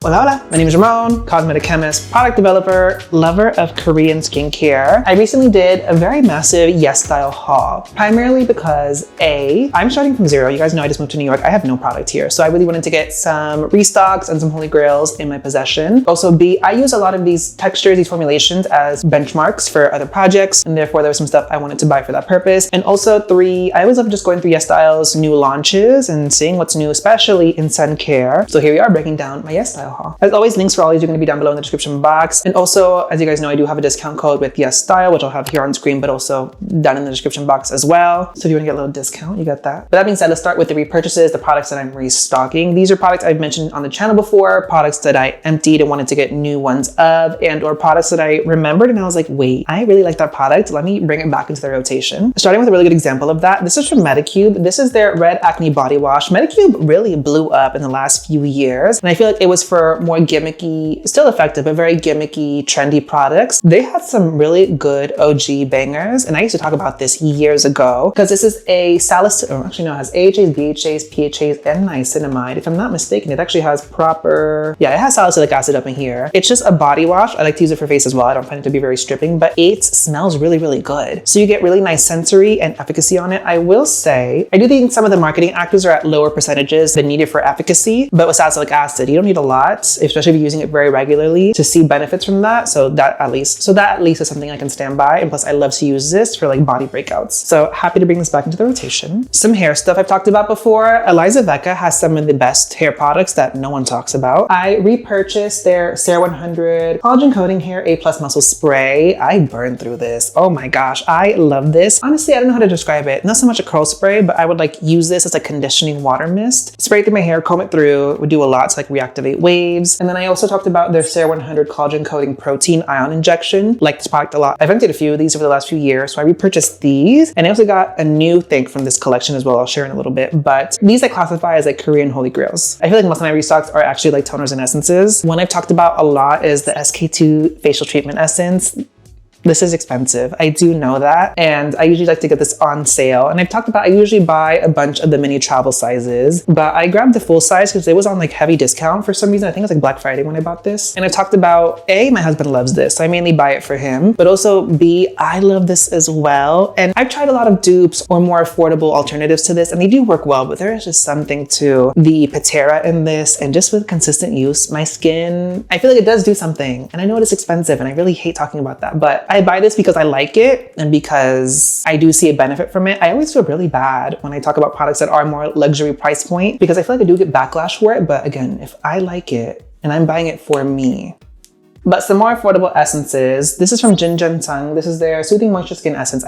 Hola, hola. My name is Ramon, cosmetic chemist, product developer, lover of Korean skincare. I recently did a very massive YesStyle haul, primarily because A, I'm starting from zero. You guys know I just moved to New York. I have no product here. So I really wanted to get some Restocks and some holy grails in my possession. Also B, I use a lot of these textures, these formulations as benchmarks for other projects. And therefore there was some stuff I wanted to buy for that purpose. And also 3, I always love just going through YesStyle's new launches and seeing what's new, especially in sun care. So here we are breaking down my YesStyle haul. As always, links for all these are going to be down below in the description box. And also, as you guys know, I do have a discount code with YesStyle, which I'll have here on screen, but also down in the description box as well. So if you want to get a little discount, you got that. But that being said, let's start with the repurchases, the products that I'm restocking. These are products I've mentioned on the channel before, products that I emptied and wanted to get new ones of, and or products that I remembered and I was like, wait, I really like that product. Let me bring it back into the rotation. Starting with a really good example of that, this is from Medicube. This is their Red Acne Body Wash. Medicube really blew up in the last few years, and I feel like it was for more gimmicky, still effective, but very gimmicky, trendy products. They had some really good OG bangers, and I used to talk about this years ago because this is a salicylic, or actually no, it has AHAs, BHAs, PHAs, and niacinamide. If I'm not mistaken, it actually has proper, yeah, it has salicylic acid up in here. It's just a body wash. I like to use it for face as well. I don't find it to be very stripping, but it smells really, really good. So you get really nice sensory and efficacy on it. I will say, I do think some of the marketing actives are at lower percentages than needed for efficacy, but with salicylic acid, you don't need a lot, especially if you're using it very regularly, to see benefits from that. So that at least is something I can stand by. And plus I love to use this for like body breakouts. So happy to bring this back into the rotation. Some hair stuff I've talked about before. Elizavecca has some of the best hair products that no one talks about. I repurchased their Serum 100 Collagen Coating Hair A+ Muscle Spray. I burned through this. Oh my gosh, I love this. Honestly, I don't know how to describe it. Not so much a curl spray, but I would like use this as a conditioning water mist. Spray it through my hair, comb it through. It would do a lot to like reactivate waves. And then I also talked about their Serum 100 Collagen Coating Protein Ion Injection. Like this product a lot. I've emptied a few of these over the last few years, so I repurchased these. And I also got a new thing from this collection as well. I'll share in a little bit, but these I classify as like Korean holy grails. I feel like most of my restocks are actually like toners and essences. One I've talked about a lot is the SK2 Facial Treatment Essence. This is expensive. I do know that. And I usually like to get this on sale. And I've talked about, I usually buy a bunch of the mini travel sizes, but I grabbed the full size because it was on like heavy discount for some reason. I think it was like Black Friday when I bought this. And I talked about A, my husband loves this, so I mainly buy it for him, but also B, I love this as well. And I've tried a lot of dupes or more affordable alternatives to this, and they do work well, but there is just something to the Patera in this. And just with consistent use, my skin, I feel like it does do something. And I know it is expensive and I really hate talking about that, but I buy this because I like it and because I do see a benefit from it. I always feel really bad when I talk about products that are more luxury price point because I feel like I do get backlash for it. But again, if I like it and I'm buying it for me. But some more affordable essences. This is from Ginseng. This is their Soothing Moisture Skin Essence.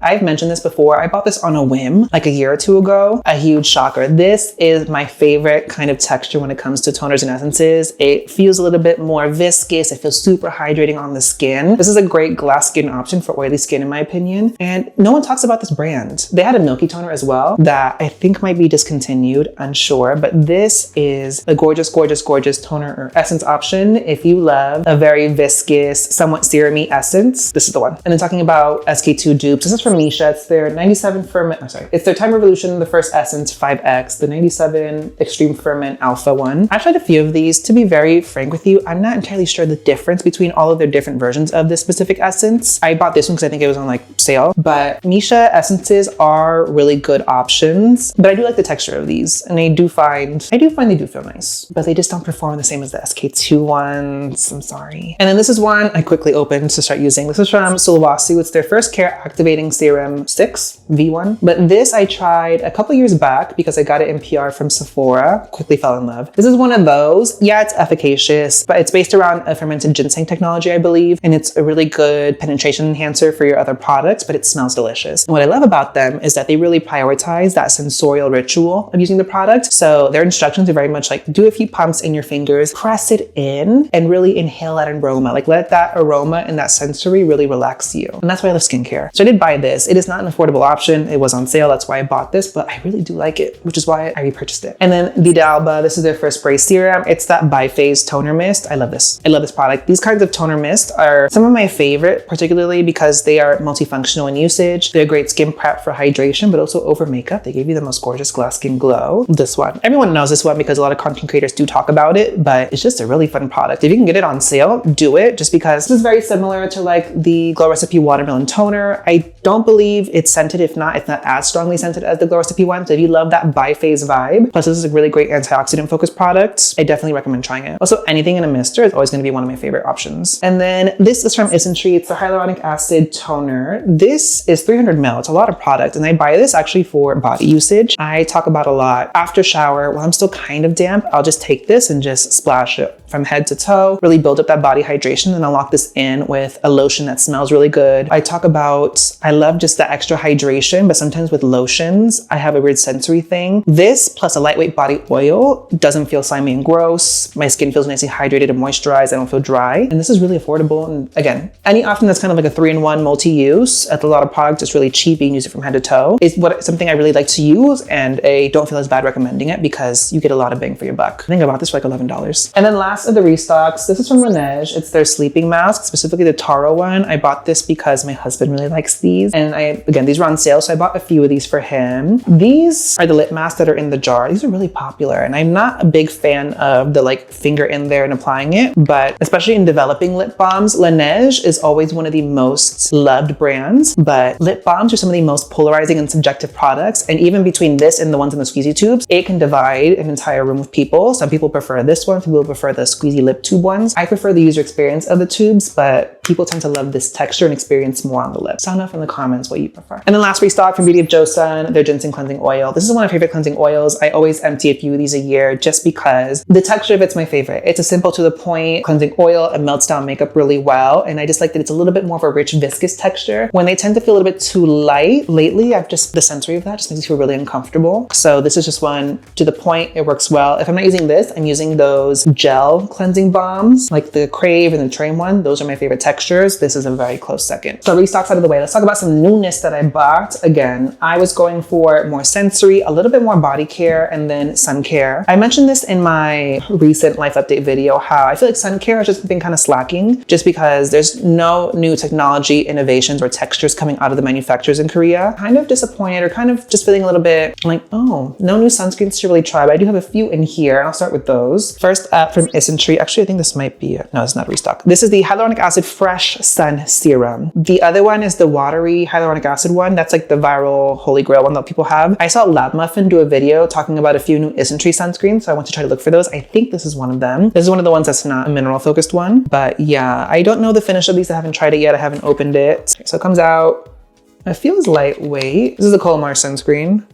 I've mentioned this before. I bought this on a whim like a year or two ago. A huge shocker. This is my favorite kind of texture when it comes to toners and essences. It feels a little bit more viscous. It feels super hydrating on the skin. This is a great glass skin option for oily skin in my opinion. And no one talks about this brand. They had a Milky toner as well that I think might be discontinued, unsure. But this is a gorgeous, gorgeous, gorgeous toner or essence option if you love a very viscous, somewhat serumy essence. This is the one. And then talking about SK2 dupes, this is from MISSHA. It's their 97 Ferment, it's their Time Revolution, the first essence 5X, the 97 Extreme Ferment Alpha one. I've tried a few of these. To be very frank with you, I'm not entirely sure the difference between all of their different versions of this specific essence. I bought this one because I think it was on like sale, but MISSHA essences are really good options, but I do like the texture of these. And I do find they do feel nice, but they just don't perform the same as the SK2 ones. I'm sorry. And then this is one I quickly opened to start using. This is from Sulwhasoo. It's their First Care Activating Serum 6 V1. But this I tried a couple years back because I got it in PR from Sephora. Quickly fell in love. This is one of those. Yeah, it's efficacious, but it's based around a fermented ginseng technology, I believe. And it's a really good penetration enhancer for your other products, but it smells delicious. And what I love about them is that they really prioritize that sensorial ritual of using the product. So their instructions are very much like do a few pumps in your fingers, press it in, and really inhale smell that aroma. Like let that aroma and that sensory really relax you. And that's why I love skincare. So I did buy this. It is not an affordable option. It was on sale. That's why I bought this, but I really do like it, which is why I repurchased it. And then Vidalba, this is their first spray serum. It's that biphase toner mist. I love this. I love this product. These kinds of toner mist are some of my favorite, particularly because they are multifunctional in usage. They're a great skin prep for hydration, but also over makeup. They give you the most gorgeous glass skin glow. This one. Everyone knows this one because a lot of content creators do talk about it, but it's just a really fun product. If you can get it on sale, do it, just because this is very similar to like the Glow Recipe Watermelon Toner. I don't believe it's scented. If not, it's not as strongly scented as the Glow Recipe one. So if you love that biphase vibe, plus this is a really great antioxidant focused product, I definitely recommend trying it. Also, anything in a mister is always going to be one of my favorite options. And then this is from Isntree. It's the hyaluronic acid toner. This is 300 ml. It's a lot of product, and I buy this actually for body usage. I talk about a lot after shower while I'm still kind of damp. I'll just take this and just splash it from head to toe, really build up that body hydration, and I'll lock this in with a lotion that smells really good. I talk about, I love just the extra hydration, but sometimes with lotions, I have a weird sensory thing. This plus a lightweight body oil doesn't feel slimy and gross. My skin feels nicely hydrated and moisturized. I don't feel dry. And this is really affordable. And again, any option that's kind of like a 3-in-1 multi-use, at a lot of products, it's really cheap. You can use it from head to toe. It's something I really like to use, and I don't feel as bad recommending it because you get a lot of bang for your buck. I think I bought this for like $11. And then last of the restocks, this is from Laneige. It's their sleeping mask, specifically the Taro one. I bought this because my husband really likes these. And again, these were on sale, so I bought a few of these for him. These are the lip masks that are in the jar. These are really popular, and I'm not a big fan of the like finger in there and applying it, but especially in developing lip balms, Laneige is always one of the most loved brands, but lip balms are some of the most polarizing and subjective products. And even between this and the ones in the squeezy tubes, it can divide an entire room of people. Some people prefer this one, some people prefer the squeezy lip tube ones. I prefer the user experience of the tubes, but people tend to love this texture and experience more on the lips. Sound off in the comments what you prefer. And then last restock from Beauty of Joseon, their ginseng cleansing oil. This is one of my favorite cleansing oils. I always empty a few of these a year just because the texture of it's my favorite. It's a simple to the point cleansing oil. It melts down makeup really well. And I just like that it's a little bit more of a rich viscous texture. When they tend to feel a little bit too light lately, the sensory of that just makes me feel really uncomfortable. So this is just one to the point. It works well. If I'm not using this, I'm using those gel cleansing balms like the Crave and the Train one. Those are my favorite textures. This is a very close second. So restocks out of the way. Let's talk about some newness that I bought. Again, I was going for more sensory, a little bit more body care, and then sun care. I mentioned this in my recent life update video, how I feel like sun care has just been kind of slacking just because there's no new technology, innovations, or textures coming out of the manufacturers in Korea. Kind of disappointed, or kind of just feeling a little bit like, oh, no new sunscreens to really try, but I do have a few in here. I'll start with those. First up from Isntree. Actually, I think this might be, no, it's not restock. This is the Hyaluronic Acid Fresh Sun Serum. The other one is the watery hyaluronic acid one. That's like the viral holy grail one that people have. I saw Lab Muffin do a video talking about a few new Isntree sunscreens, so I went to try to look for those. I think this is one of them. This is one of the ones that's not a mineral focused one, but yeah, I don't know the finish of these. I haven't tried it yet. I haven't opened it. So it comes out, it feels lightweight. This is a Colmar sunscreen.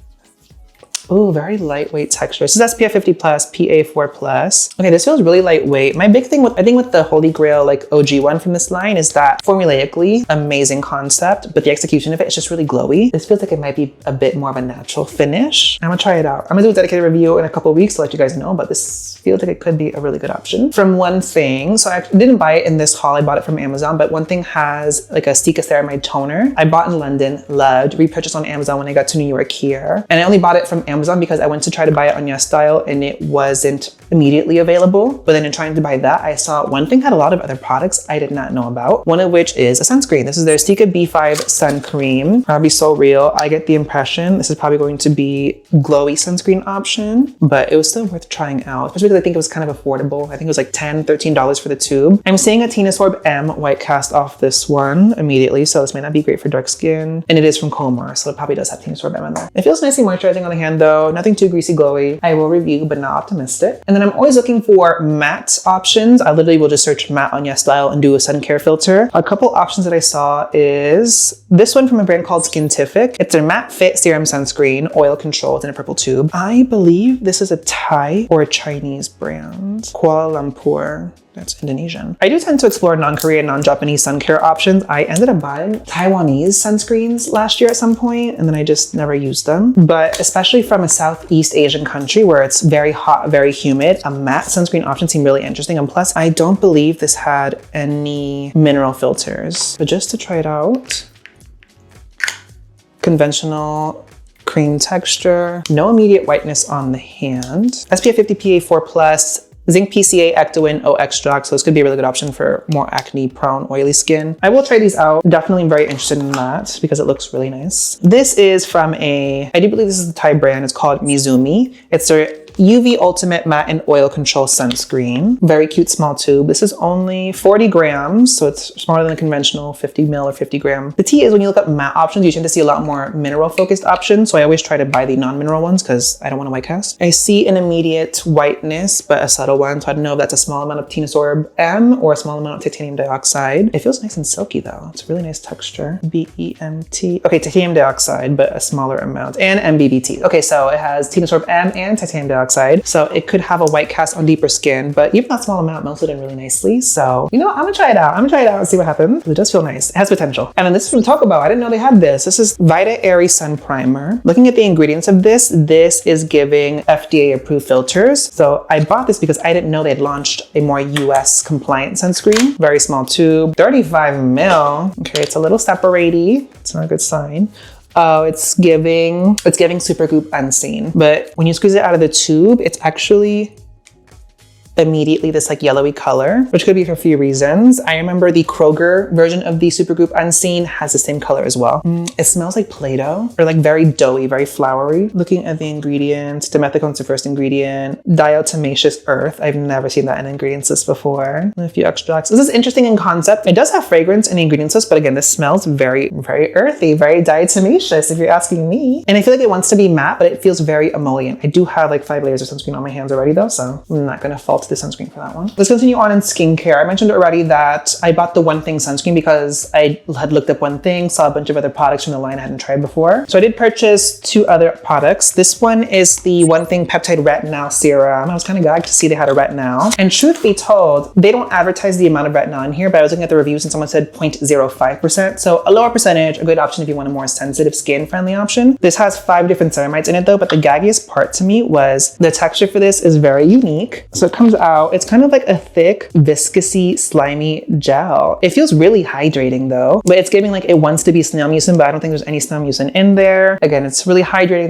Oh, very lightweight texture. This is SPF 50+, PA4+. Okay, this feels really lightweight. My big thing with, I think with the Holy Grail like OG one from this line is that formulaically, amazing concept, but the execution of it is just really glowy. This feels like it might be a bit more of a natural finish. I'm gonna try it out. I'm gonna do a dedicated review in a couple of weeks to let you guys know, but this feels like it could be a really good option. From One Thing, so I didn't buy it in this haul, I bought it from Amazon, but One Thing has like a Cica ceramide toner. I bought in London, loved, repurchased on Amazon when I got to New York here. And I only bought it from Amazon because I went to try to buy it on YesStyle and it wasn't immediately available. But then in trying to buy that, I saw One Thing had a lot of other products I did not know about, one of which is a sunscreen. This is their Cica B5 Sun Cream. Probably so real. I get the impression this is probably going to be glowy sunscreen option, but it was still worth trying out, especially because I think it was kind of affordable. I think it was like $10, $13 for the tube. I'm seeing a Tinasorb M white cast off this one immediately, so this may not be great for dark skin. And it is from Colmar, so it probably does have Tinasorb M in there. It feels nicely moisturizing on the hand though. Nothing too greasy glowy. I will review, but not optimistic. And then I'm always looking for matte options. I literally will just search matte on YesStyle and do a sun care filter. A couple options that I saw is this one from a brand called Skintific. It's a matte fit serum sunscreen, oil controlled in a purple tube. I believe this is a Thai or a Chinese Japanese brand. Kuala Lumpur. That's Indonesian. I do tend to explore non-Korean, non-Japanese sun care options. I ended up buying Taiwanese sunscreens last year at some point, and then I just never used them. But especially from a Southeast Asian country where it's very hot, very humid, a matte sunscreen option seemed really interesting. And plus, I don't believe this had any mineral filters. But just to try it out, conventional cream texture, no immediate whiteness on the hand. SPF 50 PA4+, Zinc PCA, Ectowin, O extract, so this could be a really good option for more acne prone, oily skin. I will try these out. Definitely very interested in that because it looks really nice. This is from I do believe this is the Thai brand. It's called Mizumi. It's their UV Ultimate Matte and Oil Control Sunscreen. Very cute small tube. This is only 40 grams, so it's smaller than a conventional 50 ml or 50 gram. The tea is when you look up matte options, you tend to see a lot more mineral focused options. So I always try to buy the non-mineral ones because I don't want to white cast. I see an immediate whiteness, but a subtle one. So I don't know if that's a small amount of Tinosorb M or a small amount of titanium dioxide. It feels nice and silky though. It's a really nice texture. BEMT. Okay, titanium dioxide, but a smaller amount. And MBBT. Okay, so it has Tinosorb M and titanium dioxide. So it could have a white cast on deeper skin, but even that small amount melted in really nicely. So, you know what? I'm gonna try it out. I'm gonna try it out and see what happens. It does feel nice. It has potential. And then this is from Taco Bell. I didn't know they had this. This is Vita Airy Sun Primer. Looking at the ingredients of this is giving FDA approved filters. So I bought this because I didn't know they had launched a more US compliant sunscreen. Very small tube, 35 ml. Okay, it's a little separaty. It's not a good sign. Oh, it's giving Supergoop Unseen. But when you squeeze it out of the tube, it's actually immediately this like yellowy color, which could be for a few reasons. I remember the Kroger version of the Supergoop Unseen has the same color as well. It smells like Play-Doh, or like very doughy, very flowery. Looking at the ingredients, dimethicone is the first ingredient. Diatomaceous earth. I've never seen that in ingredients list before. And a few extracts. This is interesting in concept. It does have fragrance in the ingredients list, but again, this smells very, very earthy, very diatomaceous if you're asking me. And I feel like it wants to be matte, but it feels very emollient. I do have like 5 layers of sunscreen on my hands already though, so I'm not gonna fault the sunscreen for that one. Let's continue on in skincare. I mentioned already that I bought the One Thing sunscreen because I had looked up One Thing, saw a bunch of other products from the line I hadn't tried before. So I did purchase 2 other products. This one is the One Thing Peptide Retinol Serum. I was kind of gagged to see they had a retinol. And truth be told, they don't advertise the amount of retinol in here, but I was looking at the reviews and someone said 0.05%. So a lower percentage, a good option if you want a more sensitive skin friendly option. This has 5 different ceramides in it though, but the gaggiest part to me was the texture for this is very unique. So it comes out, it's kind of like a thick, viscousy, slimy gel. It feels really hydrating though, but it's giving like it wants to be snail mucin, but I don't think there's any snail mucin in there. Again, it's really hydrating.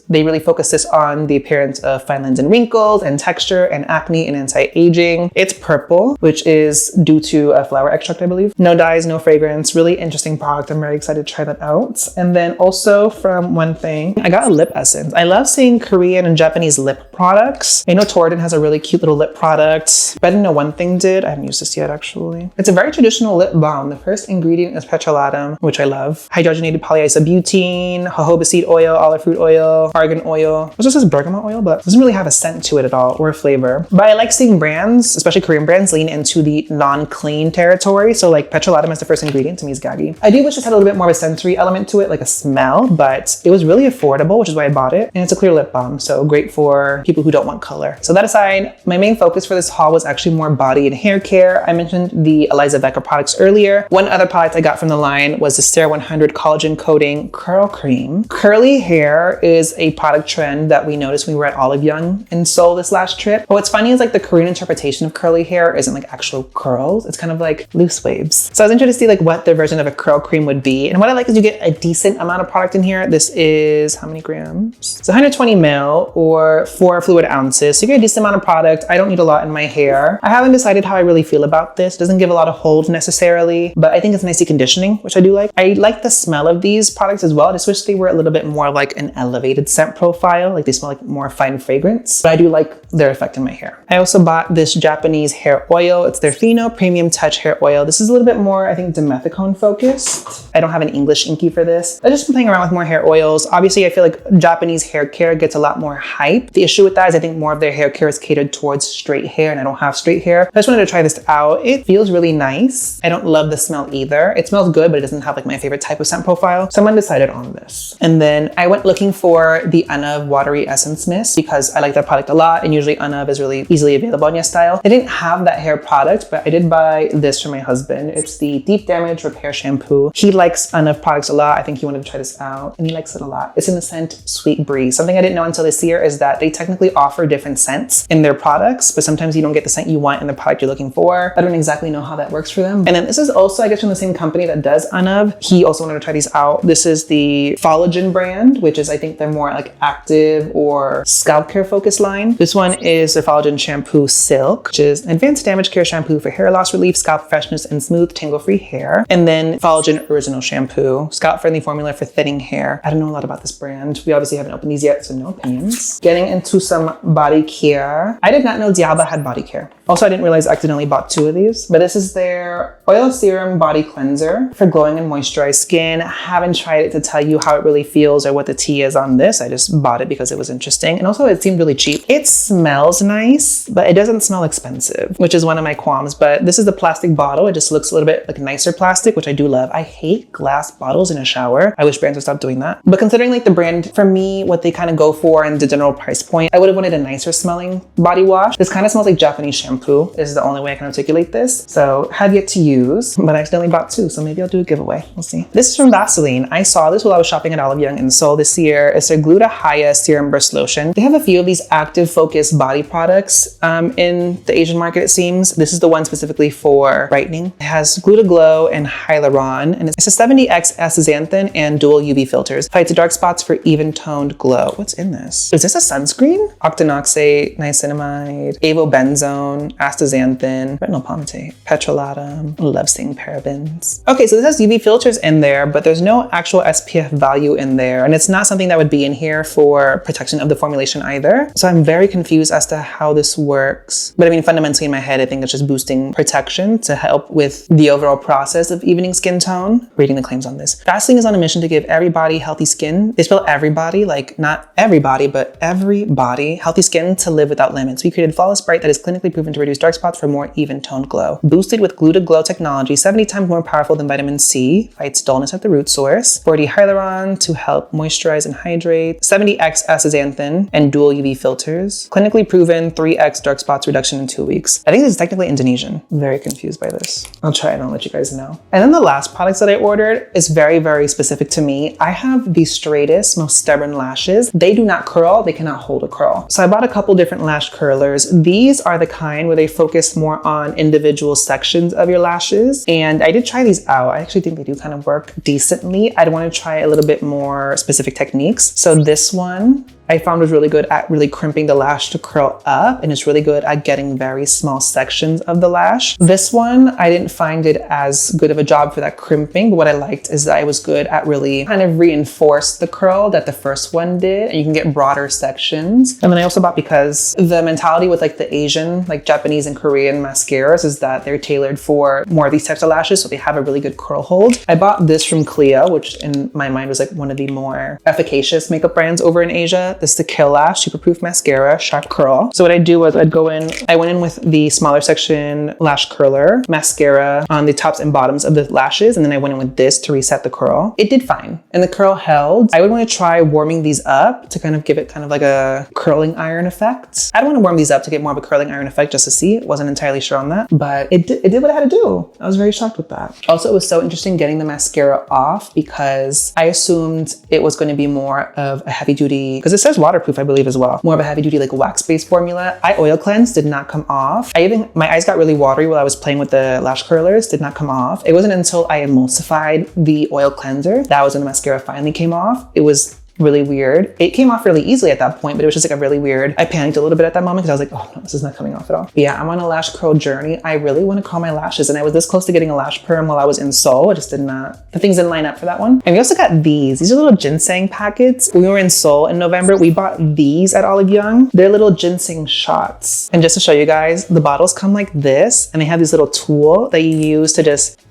They really focus this on the appearance of fine lines and wrinkles and texture and acne and anti-aging. It's purple, which is due to a flower extract, I believe. No dyes, no fragrance, really interesting product. I'm very excited to try that out. And then also from One Thing, I got a lip essence. I love seeing Korean and Japanese lip products. I know Torridon has a really cute little lip product, but I didn't know One Thing did. I haven't used this yet actually. It's a very traditional lip balm. The first ingredient is petrolatum, which I love. Hydrogenated polyisobutene, jojoba seed oil, olive fruit oil, argan oil. It just says bergamot oil, but it doesn't really have a scent to it at all or a flavor. But I like seeing brands, especially Korean brands, lean into the non-clean territory. So like petrolatum as the first ingredient to me is gaggy. I do wish this had a little bit more of a sensory element to it, like a smell, but it was really affordable, which is why I bought it. And it's a clear lip balm, so great for people who don't want color. So that aside, my main focus for this haul was actually more body and hair care. I mentioned the Elizavecca products earlier. One other product I got from the line was the Serum 100 Collagen Coating Curl Cream. Curly hair is a product trend that we noticed when we were at Olive Young in Seoul this last trip. But what's funny is like the Korean interpretation of curly hair isn't like actual curls. It's kind of like loose waves. So I was interested to see like what their version of a curl cream would be. And what I like is you get a decent amount of product in here. This is how many grams? It's 120 ml or 4 fluid ounces. So you get a decent amount of product. I don't need a lot in my hair. I haven't decided how I really feel about this. It doesn't give a lot of hold necessarily, but I think it's nicely conditioning, which I do like. I like the smell of these products as well. I just wish they were a little bit more like an elevated scent profile. Like they smell like more fine fragrance, but I do like their effect in my hair. I also bought this Japanese hair oil. It's their Fino Premium Touch Hair Oil. This is a little bit more, I think, dimethicone focused. I don't have an English inky for this. I've just been playing around with more hair oils. Obviously, I feel like Japanese hair care gets a lot more hype. The issue with that is I think more of their hair care is catered towards straight hair and I don't have straight hair. I just wanted to try this out. It feels really nice. I don't love the smell either. It smells good, but it doesn't have like my favorite type of scent profile. So I'm undecided on this. And then I went looking for the Unav Watery Essence Mist because I like that product a lot, and usually Unav is really easily available on YesStyle. I didn't have that hair product, but I did buy this for my husband. It's the Deep Damage Repair Shampoo. He likes Unav products a lot. I think he wanted to try this out and he likes it a lot. It's in the scent Sweet Breeze. Something I didn't know until this year is that they technically offer different scents in their products, but sometimes you don't get the scent you want in the product you're looking for. I don't exactly know how that works for them. And then this is also, I guess, from the same company that does Unav. He also wanted to try these out. This is the Collagen brand, which is, I think they're more like active or scalp care focused line. This one is the Collagen Shampoo Silk, which is an advanced damage care shampoo for hair loss relief, scalp freshness, and smooth tangle-free hair. And then Collagen Original Shampoo, scalp-friendly formula for thinning hair. I don't know a lot about this brand. We obviously haven't opened these yet, so no opinions. Getting into some body care. I did not know Dialba had body care. Also, I didn't realize I accidentally bought 2 of these, but this is their Oil Serum Body Cleanser for glowing and moisturized skin. I haven't tried it to tell you how it really feels or what the tea is on this. I just bought it because it was interesting. And also it seemed really cheap. It smells nice, but it doesn't smell expensive, which is one of my qualms. But this is the plastic bottle. It just looks a little bit like nicer plastic, which I do love. I hate glass bottles in a shower. I wish brands would stop doing that. But considering like the brand, for me, what they kind of go for and the general price point, I would have wanted a nicer smelling body wash. This kind of smells like Japanese shampoo. Is the only way I can articulate this. So have yet to use, but I accidentally bought 2. So maybe I'll do a giveaway. We'll see. This is from Vaseline. I saw this while I was shopping at Olive Young in Seoul this year. It's their Glutathione Serum Burst Lotion. They have a few of these active focused body products in the Asian market, it seems. This is the one specifically for brightening. It has Glutaglow and Hyaluron, and it's a 70x astaxanthin and dual UV filters. Fights dark spots for even toned glow. What's in this? Is this a sunscreen? Octinoxate, niacinamide, avobenzone, astaxanthin, retinol palmitate, petrolatum, love seeing parabens. Okay, so this has UV filters in there, but there's no actual SPF value in there. And it's not something that would be in here for protection of the formulation either. So I'm very confused as to how this works. But I mean, fundamentally in my head, I think it's just boosting protection to help with the overall process of evening skin tone. Reading the claims on this. Vaseline is on a mission to give everybody healthy skin. They spell everybody, like not everybody, but everybody healthy skin to live without limits. We created Flawless Bright that is clinically proven to reduce dark spots for more even toned glow. Boosted with Glutaglow technology, 70 times more powerful than vitamin C, fights dullness at the root source. 40 hyaluron to help moisturize and hydrate. 70x astaxanthin and dual UV filters. Clinically proven 3x dark spots reduction in 2 weeks. I think this is technically Indonesian. I'm very confused by this. I'll try it and I'll let you guys know. And then the last products that I ordered is very, very specific to me. I have the straightest, most stubborn lashes. They do not curl. They cannot hold a curl. So I bought a couple different lash curlers. These are the kind where they focus more on individual sections of your lashes. And I did try these out. I actually think they do kind of work decently. I'd want to try a little bit more specific techniques. So this one I found was really good at really crimping the lash to curl up, and it's really good at getting very small sections of the lash. This one, I didn't find it as good of a job for that crimping, but what I liked is that I was good at really kind of reinforce the curl that the first one did, and you can get broader sections. And then I also bought, because the mentality with like the Asian, like Japanese and Korean mascaras is that they're tailored for more of these types of lashes, so they have a really good curl hold. I bought this from Clio, which in my mind was like one of the more efficacious makeup brands over in Asia. This is the Kill Lash Superproof Mascara Sharp Curl. So what I'd do was I went in with the smaller section lash curler mascara on the tops and bottoms of the lashes, and then I went in with this to reset the curl. It did fine, and the curl held. I would want to try warming these up to kind of give it kind of like a curling iron effect. I don't want to warm these up to get more of a curling iron effect just to see. Wasn't entirely sure on that, but it did what it had to do. I was very shocked with that. Also, it was so interesting getting the mascara off because I assumed it was going to be more of a heavy duty, because it says waterproof, I believe, as well. More of a heavy duty like wax-based formula. I oil cleansed, did not come off. My eyes got really watery while I was playing with the lash curlers, did not come off. It wasn't until I emulsified the oil cleanser that was when the mascara finally came off. It was really weird. It came off really easily at that point, but it was just like a really weird, I panicked a little bit at that moment because I was like, oh no, this is not coming off at all. But yeah, I'm on a lash curl journey. I really want to curl my lashes, and I was this close to getting a lash perm while I was in Seoul. I just did not, the things didn't line up for that one. And we also got these. These are little ginseng packets. When we were in Seoul in November, we bought these at Olive Young. They're little ginseng shots. And just to show you guys, the bottles come like this, and they have this little tool that you use to just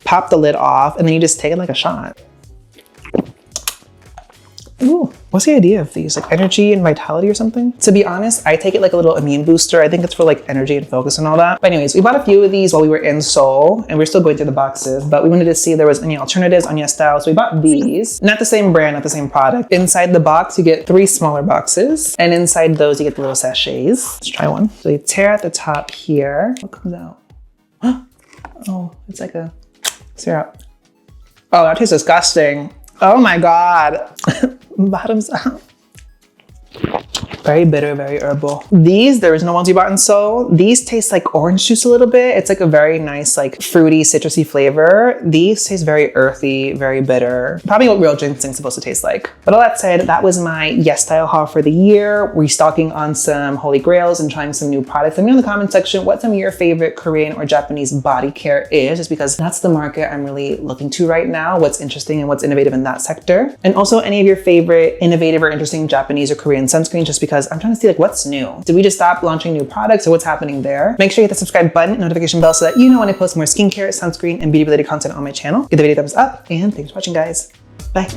pop the lid off, and then you just take it like a shot. Ooh, what's the idea of these? Like energy and vitality or something? To be honest, I take it like a little immune booster. I think it's for like energy and focus and all that. But anyways, we bought a few of these while we were in Seoul and we're still going through the boxes, but we wanted to see if there was any alternatives on YesStyle. So we bought these. Not the same brand, not the same product. Inside the box, you get 3 smaller boxes. And inside those, you get the little sachets. Let's try one. So you tear at the top here. What comes out? Oh, it's like a syrup. Oh, that tastes disgusting. Oh my God. Bottoms up. Very bitter, very herbal. These, there was no ones we bought in Seoul. These taste like orange juice a little bit. It's like a very nice, like fruity, citrusy flavor. These taste very earthy, very bitter. Probably what real ginseng is supposed to taste like. But all that said, that was my YesStyle haul for the year. Restocking on some holy grails and trying some new products. Let me know in the comment section what some of your favorite Korean or Japanese body care is, just because that's the market I'm really looking to right now. What's interesting and what's innovative in that sector. And also any of your favorite innovative or interesting Japanese or Korean sunscreen, just because I'm trying to see like what's new. Did we just stop launching new products or what's happening there? Make sure you hit the subscribe button and notification bell so that you know when I post more skincare, sunscreen, and beauty related content on my channell. Give the video a thumbs up and thanks for watching, guys. Bye.